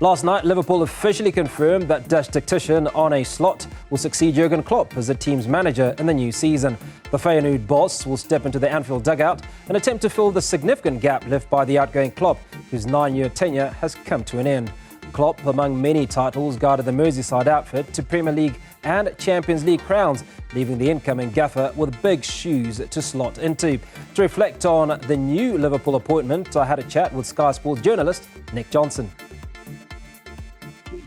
Last night, Liverpool officially confirmed that Dutch tactician Arne Slot will succeed Jurgen Klopp as the team's manager in the new season. The Feyenoord boss will step into the Anfield dugout and attempt to fill the significant gap left by the outgoing Klopp, whose 9-year tenure has come to an end. Klopp, among many titles, guided the Meyerside outfit to Premier League and Champions League crowns, leaving the incoming gaffer with big shoes to slot into. To reflect on the new Liverpool appointment, I had a chat with Sky Sports journalist Nick Johnson.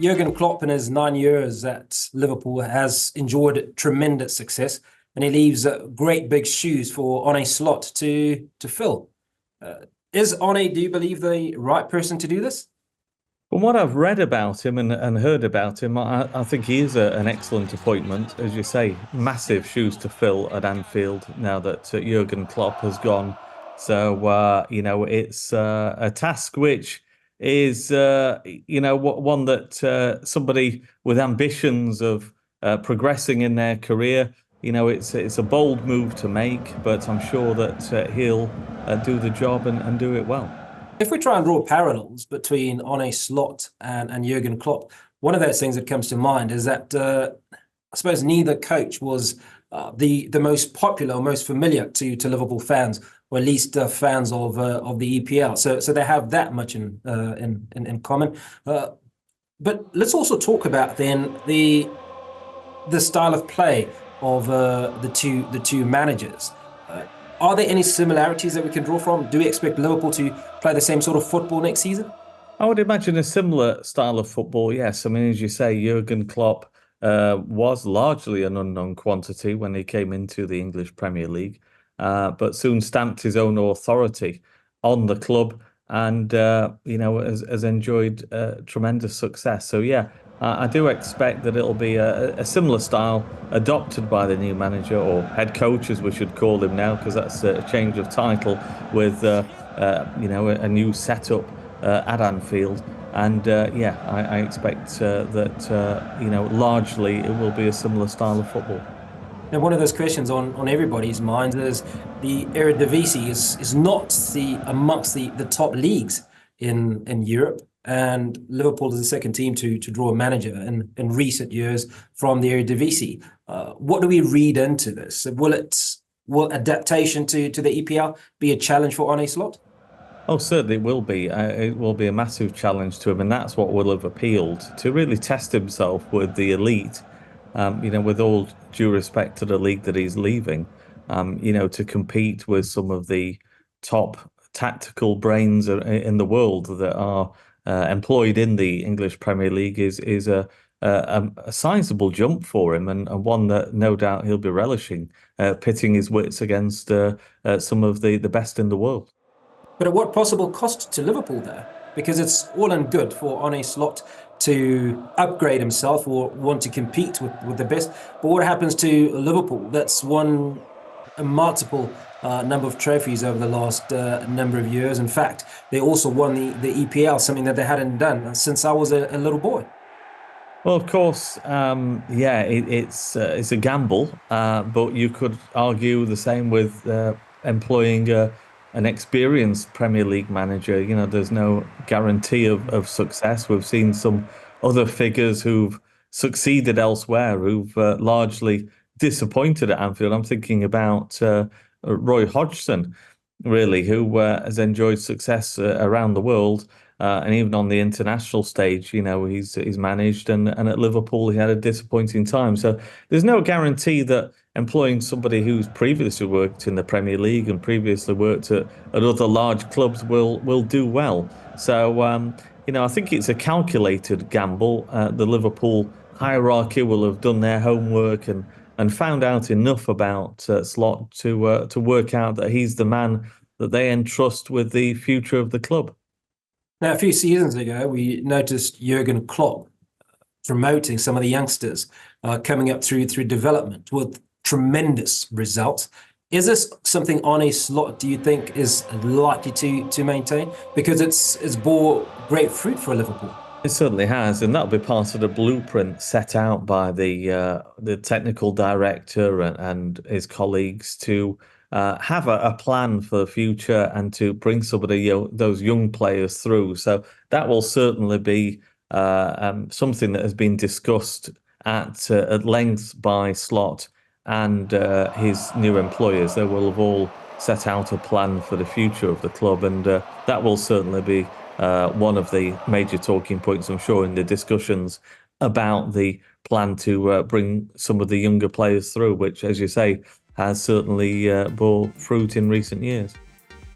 Jurgen Klopp, in his 9 years at Liverpool, has enjoyed tremendous success, and he leaves great big shoes for Arne Slot to fill. Is Arne, do you believe, the right person to do this? From what I've read about him and heard about him, I think he is an excellent appointment. As you say, massive shoes to fill at Anfield now that Jurgen Klopp has gone. So, it's a task which is, one that somebody with ambitions of progressing in their career, it's a bold move to make, but I'm sure that he'll do the job and do it well. If we try and draw parallels between Arne Slot and Jurgen Klopp, one of those things that comes to mind is that I suppose neither coach was the most popular or most familiar to Liverpool fans, or at least fans of the EPL. So they have that much in common. But let's also talk about then the style of play of the two managers. Are there any similarities that we can draw from? Do we expect Liverpool to play the same sort of football next season? I would imagine a similar style of football, yes. I mean, as you say, Jurgen Klopp was largely an unknown quantity when he came into the English Premier League, but soon stamped his own authority on the club and, has enjoyed tremendous success. So, yeah, I do expect that it'll be a similar style adopted by the new manager, or head coach, as we should call him now, because that's a change of title with, a new setup at Anfield. And, I expect that, largely it will be a similar style of football. Now, one of those questions on everybody's mind is the Eredivisie is not amongst the top leagues in Europe. And Liverpool is the second team to draw a manager in recent years from the Eredivisie. What do we read into this? Will adaptation to the EPL be a challenge for Arne Slot? Oh, certainly it will be. It will be a massive challenge to him, and that's what will have appealed, to really test himself with the elite. With all due respect to the league that he's leaving, to compete with some of the top tactical brains in the world that are employed in the English Premier League is a sizable jump for him, and one that no doubt he'll be relishing, pitting his wits against some of the best in the world. But at what possible cost to Liverpool there? Because it's all and good for Arne Slot to upgrade himself or want to compete with the best. But what happens to Liverpool that's won a multiple number of trophies over the last number of years? In fact, they also won the EPL, something that they hadn't done since I was a little boy. Well, of course, it's a gamble, but you could argue the same with employing an experienced Premier League manager. There's no guarantee of success. We've seen some other figures who've succeeded elsewhere, who've largely disappointed at Anfield. I'm thinking about Roy Hodgson, really, who has enjoyed success around the world, and even on the international stage. He's managed, and at Liverpool he had a disappointing time. So there's no guarantee that employing somebody who's previously worked in the Premier League and previously worked at other large clubs will do well. So I think it's a calculated gamble. The Liverpool hierarchy will have done their homework and found out enough about Slot to work out that he's the man that they entrust with the future of the club. Now, a few seasons ago, we noticed Jurgen Klopp promoting some of the youngsters coming up through development with tremendous results. Is this something Arne Slot, do you think, is likely to maintain? Because it's bore great fruit for Liverpool. It certainly has, and that'll be part of the blueprint set out by the technical director and his colleagues to have a plan for the future and to bring some of those young players through. So that will certainly be something that has been discussed at length by Slot and his new employers. They will have all set out a plan for the future of the club, and that will certainly be one of the major talking points, I'm sure, in the discussions about the plan to bring some of the younger players through, which, as you say, has certainly bore fruit in recent years.